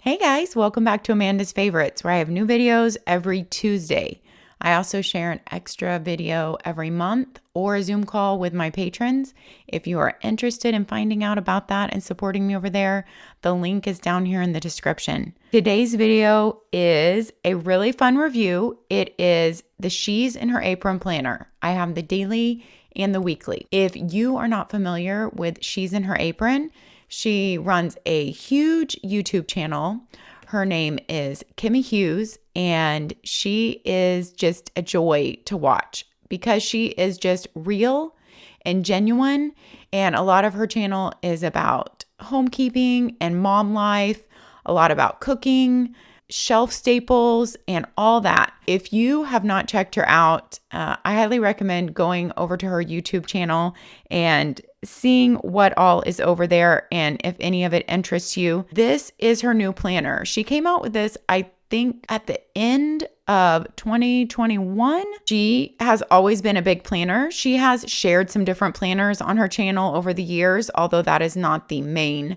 Hey guys, welcome back to Amanda's Favorites, where I have new videos every Tuesday. I also share an extra video every month or a Zoom call with my patrons. If you are interested in finding out about that and supporting me over there, the link is down here in the description. Today's video is a really fun review. It is the She's in Her Apron planner. I have the daily and the weekly. If you are not familiar with She's in Her Apron, she runs a huge YouTube channel. Her name is Kimmy Hughes, and she is just a joy to watch because she is just real and genuine. And a lot of her channel is about homekeeping and mom life, a lot about cooking, shelf staples, and all that. If you have not checked her out, I highly recommend going over to her YouTube channel and seeing what all is over there and if any of it interests you. This is her new planner. She came out with this, I think, at the end of 2021. She has always been a big planner. She has shared some different planners on her channel over the years, although that is not the main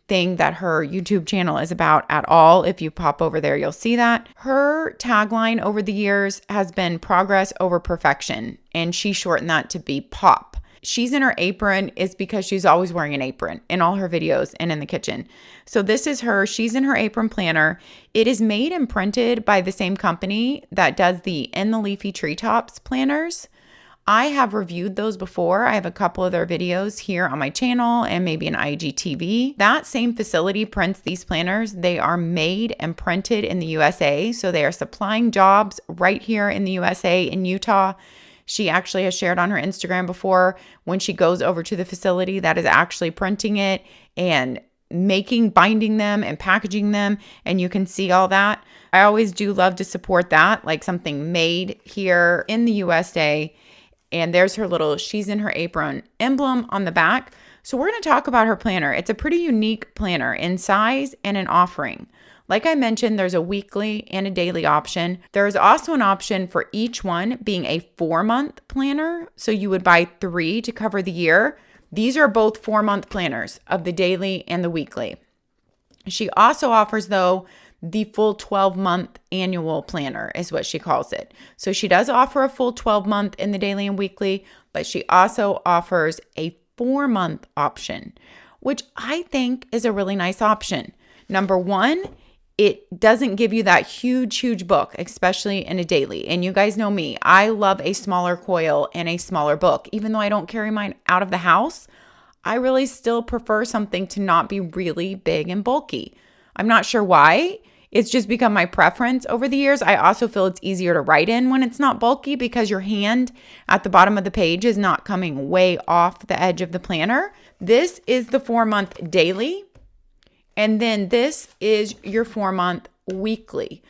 thing that her YouTube channel is about at all. If you pop over there, you'll see that. Her tagline over the years has been progress over perfection, and she shortened that to be POP. She's in her apron is because she's always wearing an apron in all her videos and in the kitchen. So this is her She's in Her Apron planner. It is made and printed by the same company that does the In the Leafy Treetops planners. I have reviewed those before. I have a couple of their videos here on my channel and maybe an IGTV. That same facility prints these planners. They are made and printed in the USA. So they are supplying jobs right here in the USA in Utah. She actually has shared on her Instagram before when she goes over to the facility that is actually printing it and binding them and packaging them. And you can see all that. I always do love to support that, like something made here in the USA. And there's her little She's in Her Apron emblem on the back. So we're going to talk about her planner. It's a pretty unique planner in size and in offering. Like I mentioned, there's a weekly and a daily option. There is also an option for each one being a 4-month planner. So you would buy 3 to cover the year. These are both 4-month planners of the daily and the weekly. She also offers, though, the full 12-month annual planner is what she calls it. So she does offer a full 12-month in the daily and weekly, but she also offers a 4-month option, which I think is a really nice option. Number one, it doesn't give you that huge book, especially in a daily. And you guys know me, I love a smaller coil and a smaller book. Even though I don't carry mine out of the house, I really still prefer something to not be really big and bulky. I'm not sure why. It's just become my preference over the years. I also feel it's easier to write in when it's not bulky because your hand at the bottom of the page is not coming way off the edge of the planner. This is the 4-month daily. And then this is your 4-month weekly.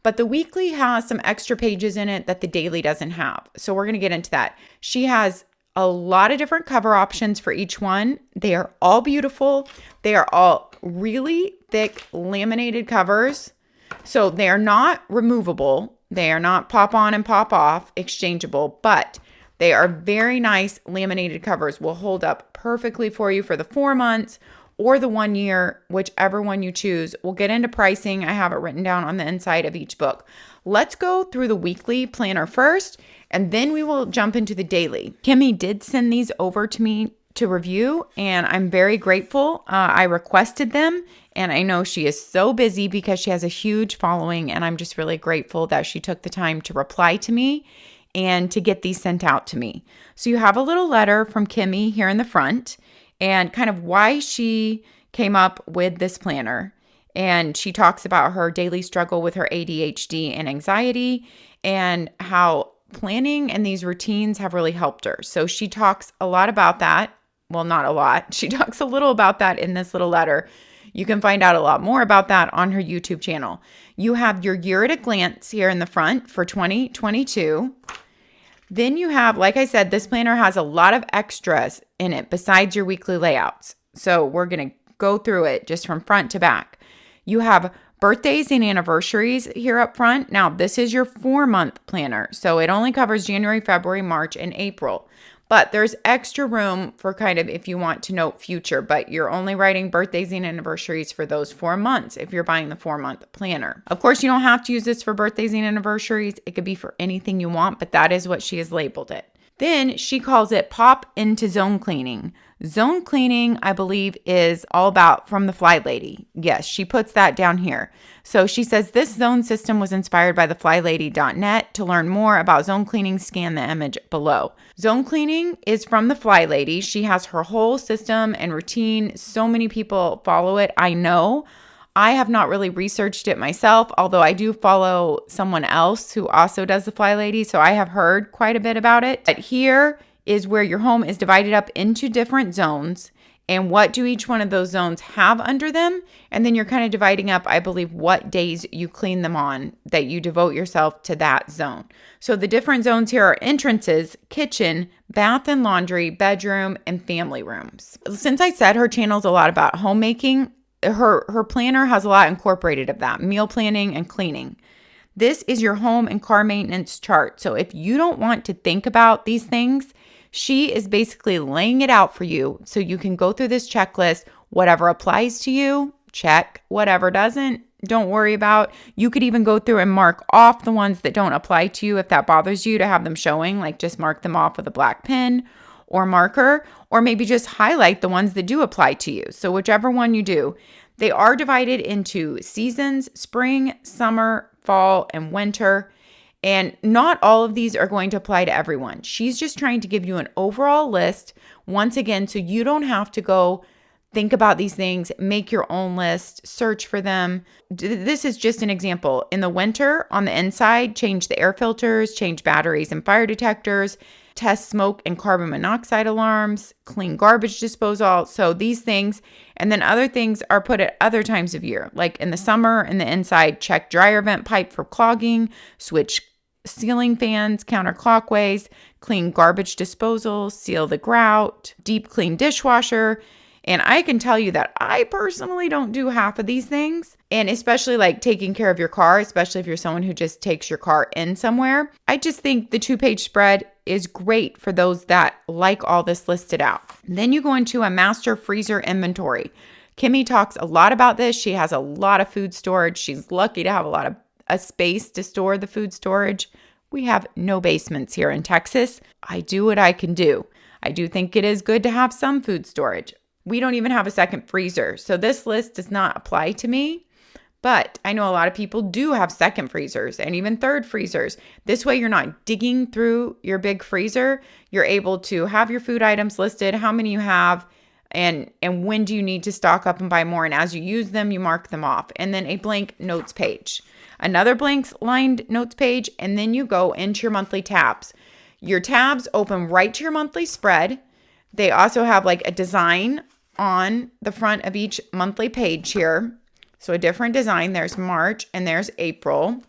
But the weekly has some extra pages in it that the daily doesn't have. So we're going to get into that. She has a lot of different cover options for each one. They are all beautiful. They are all really thick laminated covers. So they are not removable. They are not pop on and pop off exchangeable, but they are very nice laminated covers. Will hold up perfectly for you for the 4 months or the 1 year, whichever one you choose. We'll get into pricing. I have it written down on the inside of each book. Let's go through the weekly planner first, and then we will jump into the daily. Kimmy did send these over to me to review, and I'm very grateful. I requested them, and I know she is so busy because she has a huge following, and I'm just really grateful that she took the time to reply to me and to get these sent out to me. So you have a little letter from Kimmy here in the front, and kind of why she came up with this planner. And she talks about her daily struggle with her ADHD and anxiety and how planning and these routines have really helped her. So she talks a lot about that. Well, not a lot. She talks a little about that in this little letter. You can find out a lot more about that on her YouTube channel. You have your year at a glance here in the front for 2022. Then you have, like I said, this planner has a lot of extras in it besides your weekly layouts. So we're going to go through it just from front to back. You have birthdays and anniversaries here up front. Now, this is your 4-month planner. So it only covers January, February, March, and April. But there's extra room for kind of if you want to note future, but you're only writing birthdays and anniversaries for those 4 months if you're buying the 4-month planner. Of course, you don't have to use this for birthdays and anniversaries. It could be for anything you want, but that is what she has labeled it. Then she calls it Pop into Zone Cleaning. Zone cleaning, I believe, is all about from the Fly Lady. Yes, she puts that down here. So she says this zone system was inspired by theflylady.net. To learn more about zone cleaning, scan the image below. Zone cleaning is from the Fly Lady. She has her whole system and routine. So many people follow it. I know. I have not really researched it myself, although I do follow someone else who also does the Fly Lady. So I have heard quite a bit about it. But here is where your home is divided up into different zones and what do each one of those zones have under them. And then you're kind of dividing up, I believe, what days you clean them on, that you devote yourself to that zone. So the different zones here are entrances, kitchen, bath and laundry, bedroom, and family rooms. Since I said her channel's a lot about homemaking, her planner has a lot incorporated of that, meal planning and cleaning. This is your home and car maintenance chart. So if you don't want to think about these things, she is basically laying it out for you so you can go through this checklist. Whatever applies to you, check. Whatever doesn't, don't worry about. You could even go through and mark off the ones that don't apply to you if that bothers you to have them showing, like just mark them off with a black pen or marker, or maybe just highlight the ones that do apply to you. So whichever one you do, they are divided into seasons: spring, summer, fall, and winter. And not all of these are going to apply to everyone. She's just trying to give you an overall list, once again, so you don't have to go think about these things, make your own list, search for them. This is just an example. In the winter, on the inside, change the air filters, change batteries and fire detectors, test smoke and carbon monoxide alarms, clean garbage disposal. So these things, and then other things are put at other times of year. Like in the summer, in the inside, check dryer vent pipe for clogging, switch ceiling fans counterclockwise, clean garbage disposal, seal the grout, deep clean dishwasher. And I can tell you that I personally don't do half of these things. And especially like taking care of your car, especially if you're someone who just takes your car in somewhere. I just think the 2-page spread is great for those that like all this listed out. Then you go into a master freezer inventory. Kimmy talks a lot about this. She has a lot of food storage. She's lucky to have a space to store the food storage. We have no basements here in Texas. I do what I can do. I do think it is good to have some food storage. We don't even have a second freezer. So this list does not apply to me, but I know a lot of people do have second freezers and even third freezers. This way you're not digging through your big freezer. You're able to have your food items listed, how many you have, and when do you need to stock up and buy more. And as you use them, you mark them off. And then a blank notes page. Another blank lined notes page, and then you go into your monthly tabs. Your tabs open right to your monthly spread. They also have like a design on the front of each monthly page here. So a different design. There's March and there's April.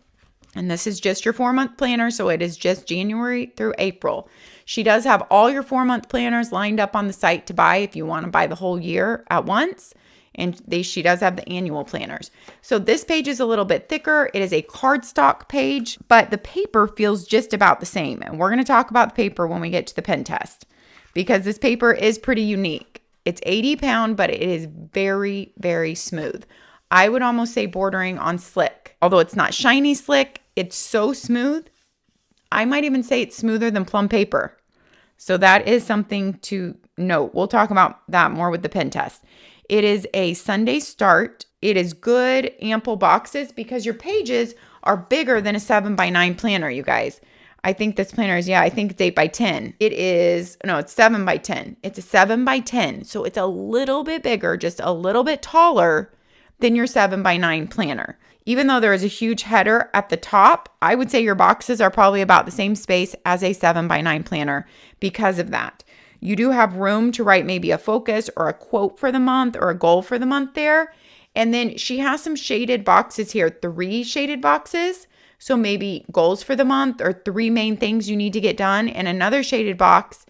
And this is just your 4-month planner. So it is just January through April. She does have all your 4-month planners lined up on the site to buy if you want to buy the whole year at once. And she does have the annual planners. So this page is a little bit thicker. It is a cardstock page, but the paper feels just about the same. And we're going to talk about the paper when we get to the pen test, because this paper is pretty unique. It's 80 pound, but it is very, very smooth. I would almost say bordering on slick. Although it's not shiny slick, it's so smooth. I might even say it's smoother than plum paper. So that is something to note. We'll talk about that more with the pen test. It is a Sunday start. It is good, ample boxes because your pages are bigger than a 7x9 planner, you guys. I think this planner is, I think it's 8x10. It's 7x10. It's a 7x10. So it's a little bit bigger, just a little bit taller than your 7x9 planner. Even though there is a huge header at the top, I would say your boxes are probably about the same space as a 7x9 planner because of that. You do have room to write maybe a focus or a quote for the month or a goal for the month there. And then she has some shaded boxes here, 3 shaded boxes. So maybe goals for the month or 3 main things you need to get done, and another shaded box,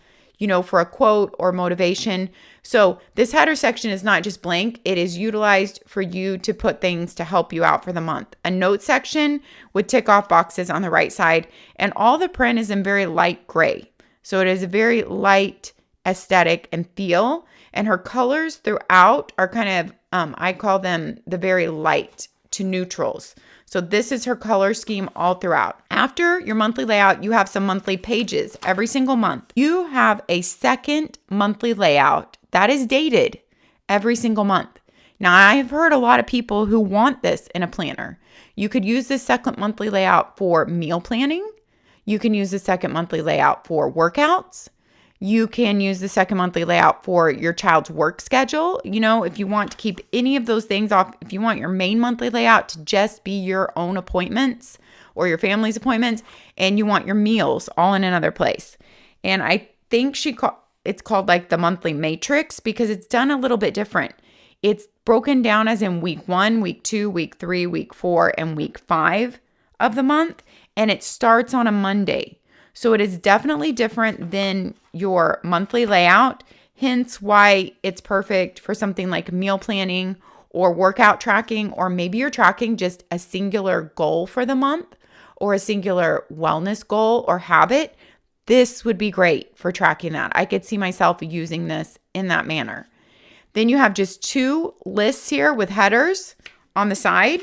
for a quote or motivation. So this header section is not just blank. It is utilized for you to put things to help you out for the month. A note section with tick off boxes on the right side, and all the print is in very light gray. So it is a very light aesthetic and feel. And her colors throughout are kind of, I call them the very light to neutrals. So this is her color scheme all throughout. After your monthly layout, you have some monthly pages every single month. You have a second monthly layout that is dated every single month. Now, I've heard a lot of people who want this in a planner. You could use this second monthly layout for meal planning. You can use the second monthly layout for workouts. You can use the second monthly layout for your child's work schedule. You know, if you want to keep any of those things off, if you want your main monthly layout to just be your own appointments or your family's appointments, and you want your meals all in another place. And I think it's called like the monthly matrix because it's done a little bit different. It's broken down as in week 1, week 2, week 3, week 4, and week 5 of the month. And it starts on a Monday. So it is definitely different than your monthly layout, hence why it's perfect for something like meal planning or workout tracking, or maybe you're tracking just a singular goal for the month or a singular wellness goal or habit. This would be great for tracking that. I could see myself using this in that manner. Then you have just 2 lists here with headers on the side,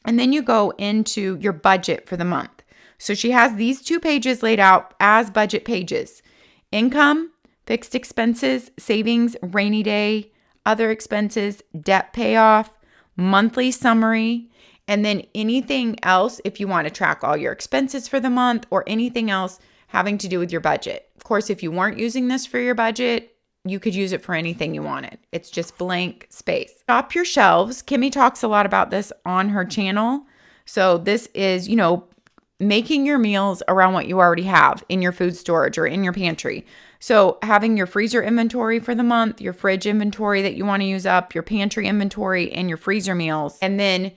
and then you go into your budget for the month. So she has these 2 pages laid out as budget pages: income, fixed expenses, savings, rainy day, other expenses, debt payoff, monthly summary, and then anything else if you want to track all your expenses for the month or anything else having to do with your budget. Of course, if you weren't using this for your budget, you could use it for anything you wanted. It's just blank space. Shop your shelves. Kimmy talks a lot about this on her channel. So this is, making your meals around what you already have in your food storage or in your pantry. So having your freezer inventory for the month, your fridge inventory that you want to use up, your pantry inventory, and your freezer meals. And then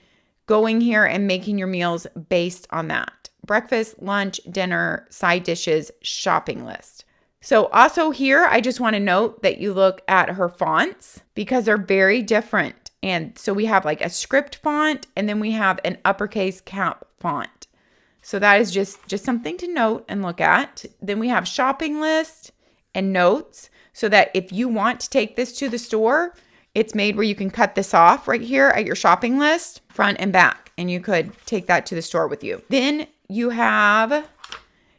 going here and making your meals based on that. Breakfast, lunch, dinner, side dishes, shopping list. So also here, I just want to note that you look at her fonts because they're very different. And so we have like a script font, and then we have an uppercase cap font. So that is just something to note and look at. Then we have shopping list and notes so that if you want to take this to the store, it's made where you can cut this off right here at your shopping list, front and back, and you could take that to the store with you. Then you have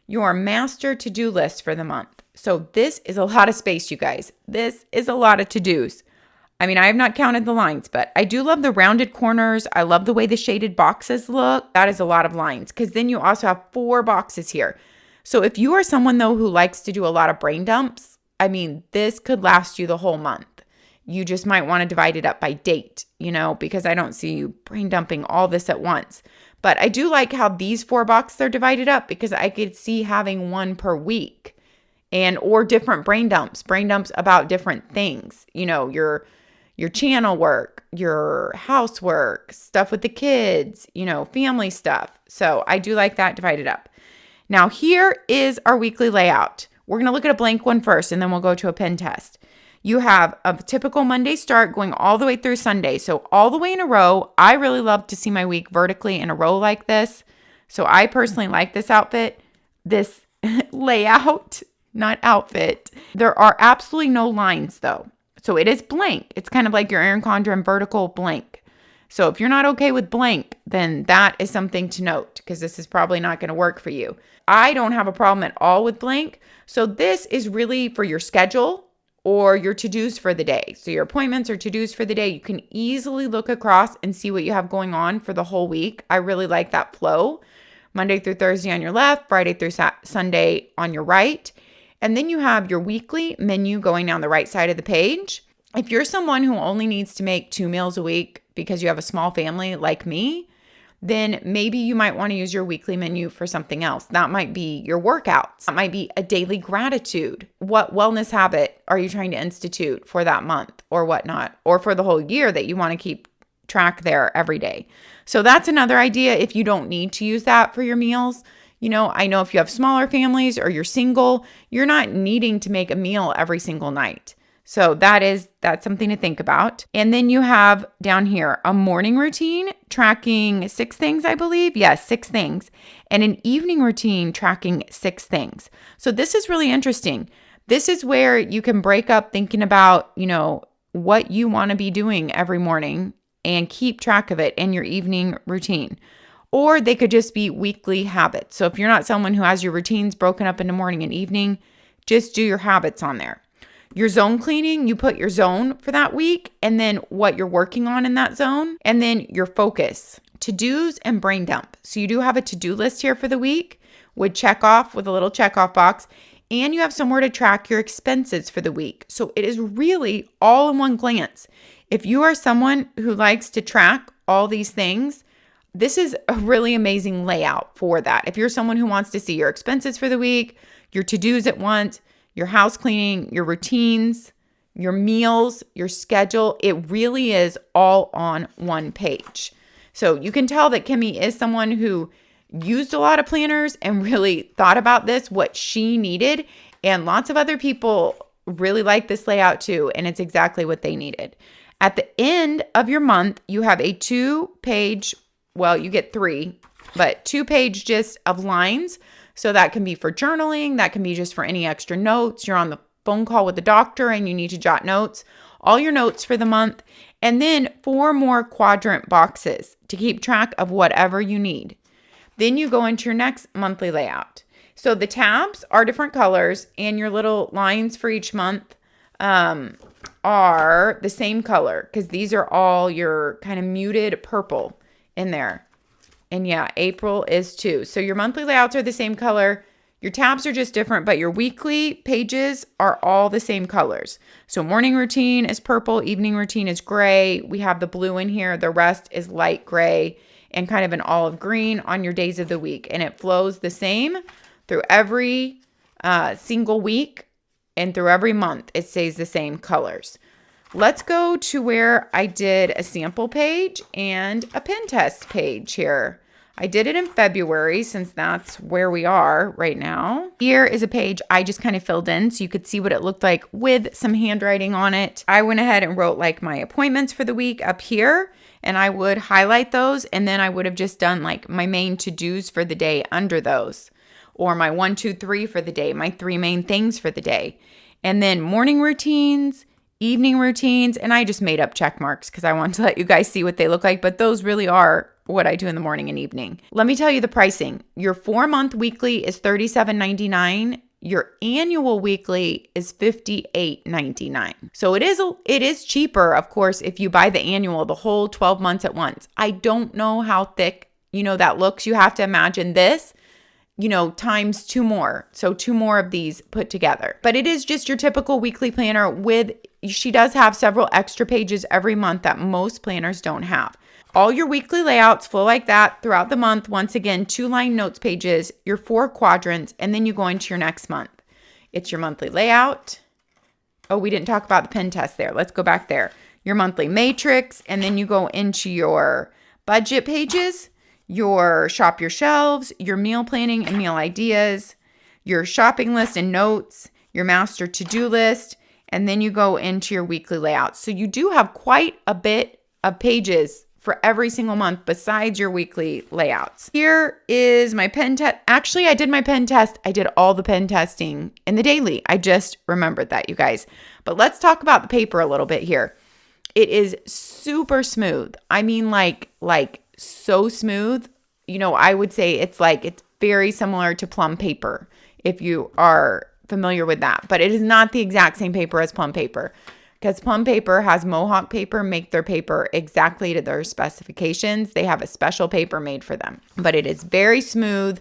your master to-do list for the month. So this is a lot of space, you guys. This is a lot of to-dos. I mean, I have not counted the lines, but I do love the rounded corners. I love the way the shaded boxes look. That is a lot of lines because then you also have 4 boxes here. So if you are someone, though, who likes to do a lot of brain dumps, I mean, this could last you the whole month. You just might want to divide it up by date, because I don't see you brain dumping all this at once. But I do like how these 4 boxes are divided up because I could see having one per week or different brain dumps about different things, your channel work, your housework, stuff with the kids, family stuff. So I do like that divided up. Now here is our weekly layout. We're going to look at a blank one first, and then we'll go to a pen test. You have a typical Monday start going all the way through Sunday. So all the way in a row. I really love to see my week vertically in a row like this. So I personally like this layout, not outfit. There are absolutely no lines though. So it is blank. It's kind of like your ERIN CONDREN vertical blank. So if you're not okay with blank, then that is something to note because this is probably not going to work for you. I don't have a problem at all with blank. So this is really for your schedule or your to-dos for the day. So your appointments or to-dos for the day, you can easily look across and see what you have going on for the whole week. I really like that flow. Monday through Thursday on your left, Friday through Sunday on your right. And then you have your weekly menu going down the right side of the page. If you're someone who only needs to make 2 meals a week because you have a small family like me, then maybe you might want to use your weekly menu for something else. That might be your workouts. That might be a daily gratitude. What wellness habit are you trying to institute for that month or whatnot, or for the whole year that you want to keep track there every day? So that's another idea if you don't need to use that for your meals. I know if you have smaller families or you're single, you're not needing to make a meal every single night. So that's something to think about. And then you have down here a morning routine tracking 6 things, I believe. Yes, 6 things. And an evening routine tracking 6 things. So this is really interesting. This is where you can break up thinking about, what you want to be doing every morning and keep track of it in your evening routine. Or they could just be weekly habits. So if you're not someone who has your routines broken up into morning and evening, just do your habits on there. Your zone cleaning, you put your zone for that week and then what you're working on in that zone, and then your focus, to-dos and brain dump. So you do have a to-do list here for the week with check off with a little check off box, and you have somewhere to track your expenses for the week. So it is really all in one glance. If you are someone who likes to track all these things, this is a really amazing layout for that. If you're someone who wants to see your expenses for the week, your to-dos at once, your house cleaning, your routines, your meals, your schedule, it really is all on one page. So you can tell that Kimmy is someone who used a lot of planners and really thought about this, what she needed. And lots of other people really like this layout too. And it's exactly what they needed. At the end of your month, you have a 2-page, well, you get 3, but 2-page gist of lines. So that can be for journaling. That can be just for any extra notes. You're on the phone call with the doctor and you need to jot notes, all your notes for the month. And then 4 more quadrant boxes to keep track of whatever you need. Then you go into your next monthly layout. So the tabs are different colors and your little lines for each month are the same color because these are all your kind of muted purple in there. And yeah, April is too. So your monthly layouts are the same color. Your tabs are just different, but your weekly pages are all the same colors. So morning routine is purple, evening routine is gray. We have the blue in here. The rest is light gray and kind of an olive green on your days of the week. And it flows the same through every single week and through every month. It stays the same colors. Let's go to where I did a sample page and a pen test page here. I did it in February since that's where we are right now. Here is a page I just kind of filled in so you could see what it looked like with some handwriting on it. I went ahead and wrote like my appointments for the week up here, and I would highlight those, and then I would have just done like my main to-dos for the day under those, or my 1, 2, 3 for the day, my 3 main things for the day. And then morning routines, evening routines, and I just made up check marks because I want to let you guys see what they look like, but those really are what I do in the morning and evening. Let me tell you the pricing. Your 4-month weekly is $37.99. Your annual weekly is $58.99. So it is cheaper, of course, if you buy the annual, the whole 12 months at once. I don't know how thick, that looks. You have to imagine this, times 2 more. So 2 more of these put together. But it is just your typical weekly planner she does have several extra pages every month that most planners don't have. All your weekly layouts flow like that throughout the month. Once again, 2-line notes pages, your 4 quadrants, and then you go into your next month. It's your monthly layout. Oh, we didn't talk about the pen test there. Let's go back there. Your monthly matrix, and then you go into your budget pages, your shop your shelves, your meal planning and meal ideas, your shopping list and notes, your master to-do list, and then you go into your weekly layout. So you do have quite a bit of pages for every single month besides your weekly layouts. Here is my pen test. Actually, I did my pen test. I did all the pen testing in the daily. I just remembered that, you guys. But let's talk about the paper a little bit here. It is super smooth. I mean, like so smooth. I would say it's very similar to plum paper if you are familiar with that. But it is not the exact same paper as plum paper, because plum paper has Mohawk paper make their paper exactly to their specifications. They have a special paper made for them. But it is very smooth,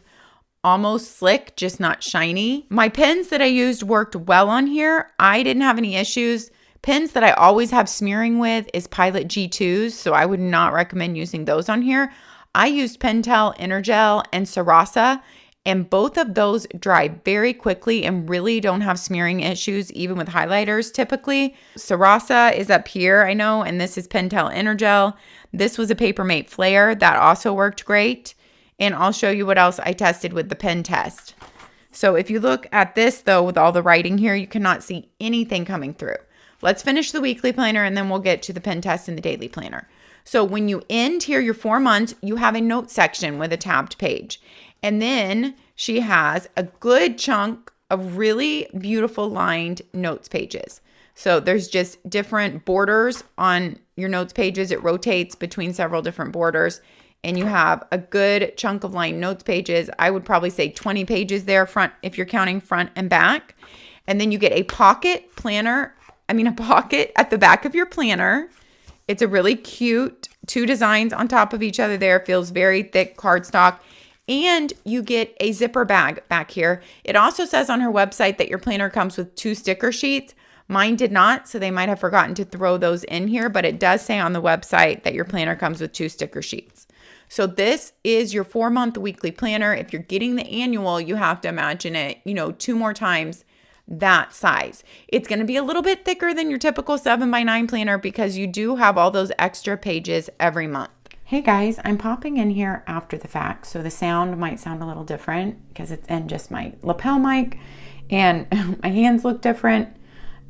almost slick, just not shiny. My pens that I used worked well on here. I didn't have any issues. Pens that I always have smearing with is Pilot G2s, so I would not recommend using those on here. I used Pentel, Energel, and Sarasa, and both of those dry very quickly and really don't have smearing issues, even with highlighters typically. Sarasa is up here, I know, and this is Pentel Energel. This was a Papermate Flare that also worked great, and I'll show you what else I tested with the pen test. So if you look at this, though, with all the writing here, you cannot see anything coming through. let's finish the weekly planner and then we'll get to the pen test and the daily planner. So when you end here your 4 months, you have a note section with a tabbed page. And then she has a good chunk of really beautiful lined notes pages. So there's just different borders on your notes pages. It rotates between several different borders. And you have a good chunk of lined notes pages. I would probably say 20 pages there front if you're counting front and back. And then you get a pocket a pocket at the back of your planner. It's a really cute 2 designs on top of each other there. Feels very thick cardstock. And you get a zipper bag back here. It also says on her website that your planner comes with 2 sticker sheets. Mine did not, so they might have forgotten to throw those in here, but it does say on the website that your planner comes with 2 sticker sheets. So this is your 4-month weekly planner. If you're getting the annual, you have to imagine it, 2 more times that size. It's going to be a little bit thicker than your typical 7x9 planner because you do have all those extra pages every month. Hey guys, I'm popping in here after the fact, so the sound might sound a little different because it's in just my lapel mic and my hands look different.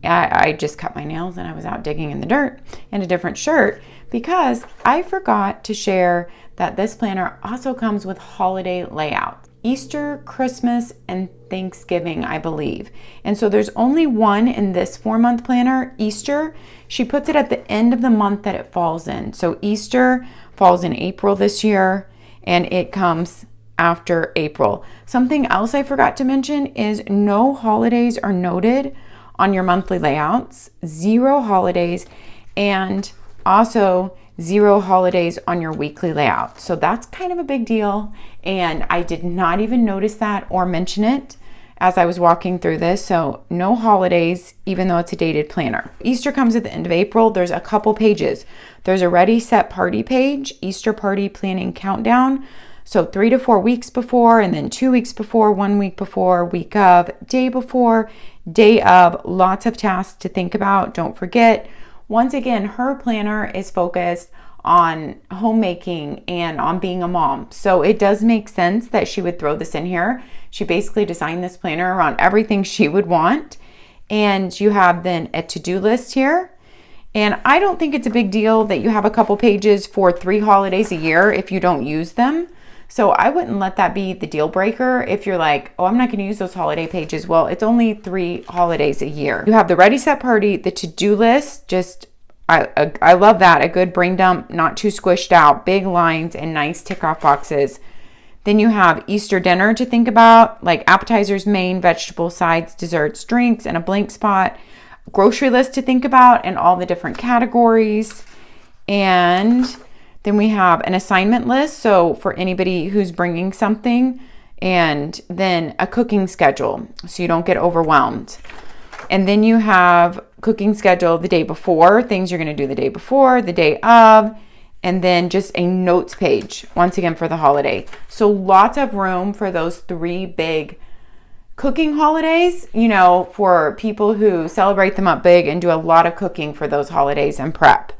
I just cut my nails and I was out digging in the dirt in a different shirt because I forgot to share that this planner also comes with holiday layouts. Easter, Christmas, and Thanksgiving, I believe. And so there's only one in this 4-month planner, Easter. She puts it at the end of the month that it falls in. So Easter falls in April this year, and it comes after April. Something else I forgot to mention is no holidays are noted on your monthly layouts, 0 holidays, and also 0 holidays on your weekly layout. So that's kind of a big deal. And I did not even notice that or mention it as I was walking through this. So no holidays, even though it's a dated planner. Easter comes at the end of April. There's a couple pages. There's a Ready, Set, Party page, Easter Party Planning Countdown. So 3 to 4 weeks before, and then 2 weeks before, 1 week before, week of, day before, day of, lots of tasks to think about. Don't forget, once again, her planner is focused on homemaking and on being a mom. So it does make sense that she would throw this in here. She basically designed this planner around everything she would want. And you have then a to-do list here. And I don't think it's a big deal that you have a couple pages for 3 holidays a year if you don't use them. So I wouldn't let that be the deal breaker if you're like, oh, I'm not going to use those holiday pages. Well, it's only 3 holidays a year. You have the Ready, Set, Party, the to-do list. I love that. A good brain dump, not too squished out, big lines and nice tick off boxes. Then you have Easter dinner to think about, like appetizers, main, vegetable, sides, desserts, drinks, and a blank spot. Grocery list to think about and all the different categories. And then we have an assignment list, so for anybody who's bringing something, and then a cooking schedule, so you don't get overwhelmed. And then you have cooking schedule the day before, things you're going to do the day before, the day of, and then just a notes page, once again for the holiday. So lots of room for those 3 big cooking holidays, for people who celebrate them up big and do a lot of cooking for those holidays and prep.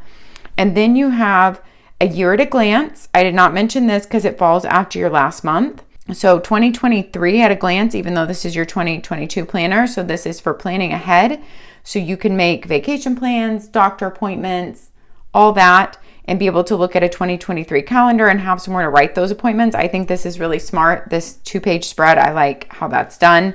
And then you have a year at a glance. I did not mention this because it falls after your last month. So 2023 at a glance, even though this is your 2022 planner. So this is for planning ahead. So you can make vacation plans, doctor appointments, all that, and be able to look at a 2023 calendar and have somewhere to write those appointments. I think this is really smart. This 2-page spread, I like how that's done.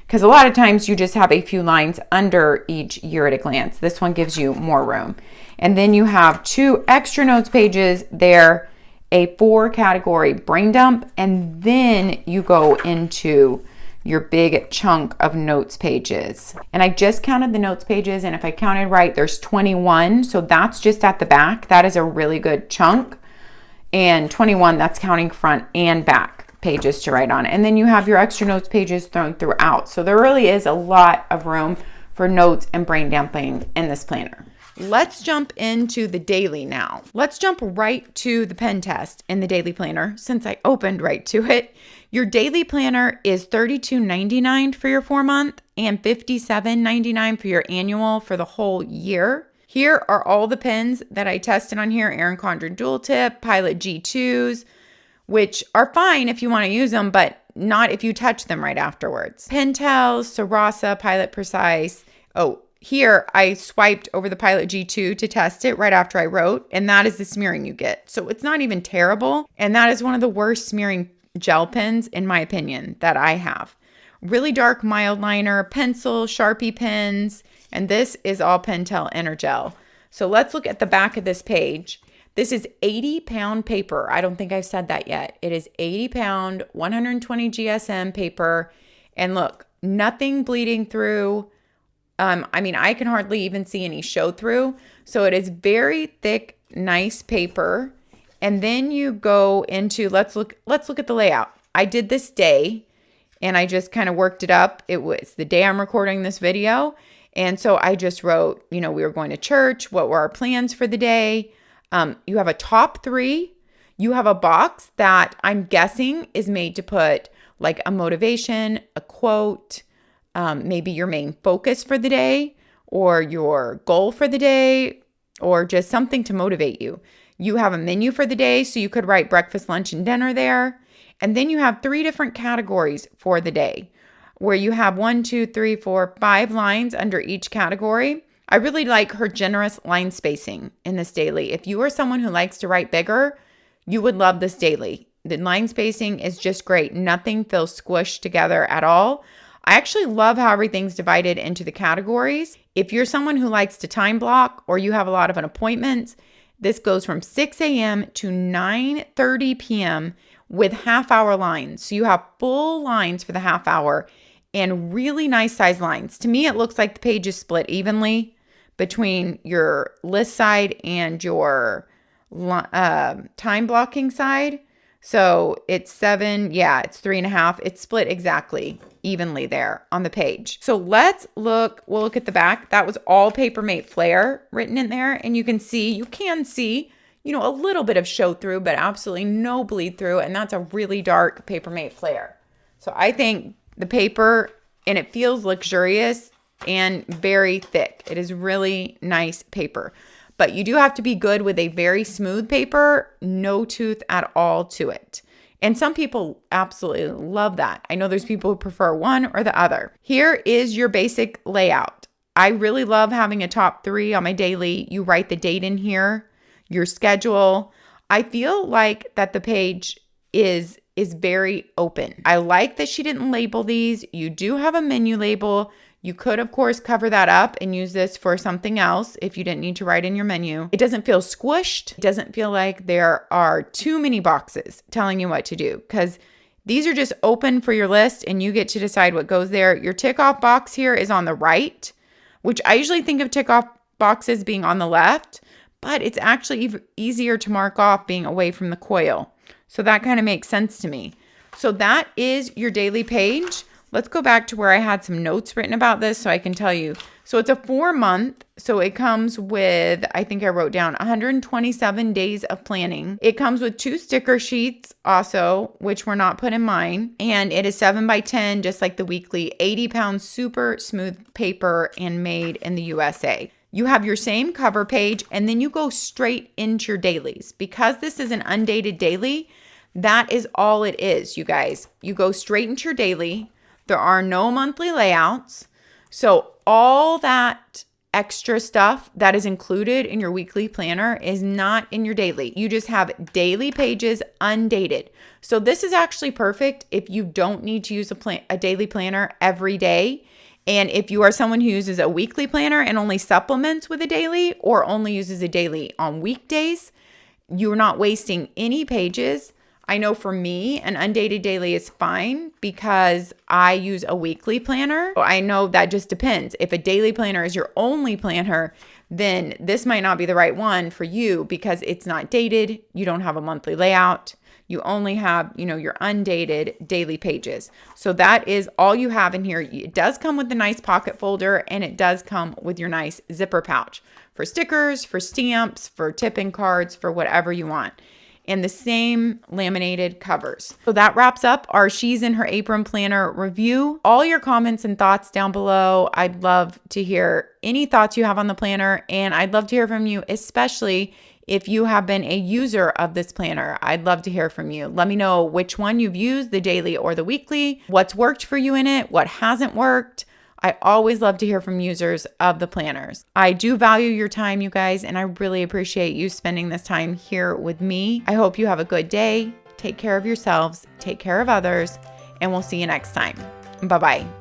Because a lot of times you just have a few lines under each year at a glance. This one gives you more room. And then you have 2 extra notes pages there, a 4-category brain dump, and then you go into your big chunk of notes pages. And I just counted the notes pages, and if I counted right, there's 21. So that's just at the back. That is a really good chunk. And 21, that's counting front and back pages to write on. And then you have your extra notes pages thrown throughout. So there really is a lot of room for notes and brain dumping in this planner. Let's jump into the daily now. Let's jump right to the pen test in the daily planner since I opened right to it. Your daily planner is $32.99 for your 4-month and $57.99 for your annual for the whole year. Here are all the pens that I tested on here. ERIN CONDREN Dual Tip, Pilot G2s, which are fine if you want to use them, but not if you touch them right afterwards. Pentel, Sarasa, Pilot Precise. Oh, here I swiped over the Pilot G2 to test it right after I wrote, and that is the smearing you get. So it's not even terrible. And that is one of the worst smearing gel pens, in my opinion, that I have. Really dark mild liner, pencil, Sharpie pens, and this is all Pentel Energel. So let's look at the back of this page. This is 80-pound paper. I don't think I've said that yet. It is 80-pound, 120 GSM paper. And look, nothing bleeding through. I mean, I can hardly even see any show through. So it is very thick, nice paper. And then you go into, let's look at the layout. I did this day and I just kind of worked it up. It was the day I'm recording this video. And so I just wrote, we were going to church. What were our plans for the day? You have a top 3. You have a box that I'm guessing is made to put like a motivation, a quote, maybe your main focus for the day or your goal for the day or just something to motivate you. You have a menu for the day, so you could write breakfast, lunch, and dinner there. And then you have 3 different categories for the day where you have 1, 2, 3, 4, 5 lines under each category. I really like her generous line spacing in this daily. If you are someone who likes to write bigger, you would love this daily. The line spacing is just great. Nothing feels squished together at all. I actually love how everything's divided into the categories. If you're someone who likes to time block or you have a lot of appointments, this goes from 6 a.m. to 9:30 p.m. with half-hour lines. So you have full lines for the half hour and really nice size lines. To me, it looks like the page is split evenly between your list side and your time blocking side. So it's 7, it's 3.5. It's split exactly evenly there on the page. So we'll look at the back. That was all Papermate Flare written in there. And you can see, a little bit of show through, but absolutely no bleed through. And that's a really dark Papermate Flare. So I think the paper, and it feels luxurious and very thick. It is really nice paper. But you do have to be good with a very smooth paper, no tooth at all to it. And some people absolutely love that. I know there's people who prefer one or the other. Here is your basic layout. I really love having a top 3 on my daily. You write the date in here, your schedule. I feel like that the page is very open. I like that she didn't label these. You do have a menu label. You could, of course, cover that up and use this for something else if you didn't need to write in your menu. It doesn't feel squished. It doesn't feel like there are too many boxes telling you what to do because these are just open for your list and you get to decide what goes there. Your tick off box here is on the right, which I usually think of tick off boxes being on the left, but it's actually easier to mark off being away from the coil. So that kind of makes sense to me. So that is your daily page. Let's go back to where I had some notes written about this so I can tell you. So it's a 4-month. So it comes with, I think I wrote down 127 days of planning. It comes with 2 sticker sheets also, which were not put in mine. And it is 7x10, just like the weekly, 80-pound super smooth paper and made in the USA. You have your same cover page and then you go straight into your dailies. Because this is an undated daily, that is all it is, you guys. You go straight into your daily. There are no monthly layouts. So all that extra stuff that is included in your weekly planner is not in your daily. You just have daily pages undated. So this is actually perfect if you don't need to use a daily planner every day. And if you are someone who uses a weekly planner and only supplements with a daily or only uses a daily on weekdays, you're not wasting any pages. I know for me, an undated daily is fine because I use a weekly planner. I know that just depends. If a daily planner is your only planner, then this might not be the right one for you because it's not dated. You don't have a monthly layout. You only have, your undated daily pages. So that is all you have in here. It does come with a nice pocket folder and it does come with your nice zipper pouch for stickers, for stamps, for tipping cards, for whatever you want. And the same laminated covers. So that wraps up our She's in Her Apron planner review. All your comments and thoughts down below. I'd love to hear any thoughts you have on the planner, and I'd love to hear from you, especially if you have been a user of this planner. I'd love to hear from you. Let me know which one you've used, the daily or the weekly, what's worked for you in it, what hasn't worked. I always love to hear from users of the planners. I do value your time, you guys, and I really appreciate you spending this time here with me. I hope you have a good day. Take care of yourselves, take care of others, and we'll see you next time. Bye-bye.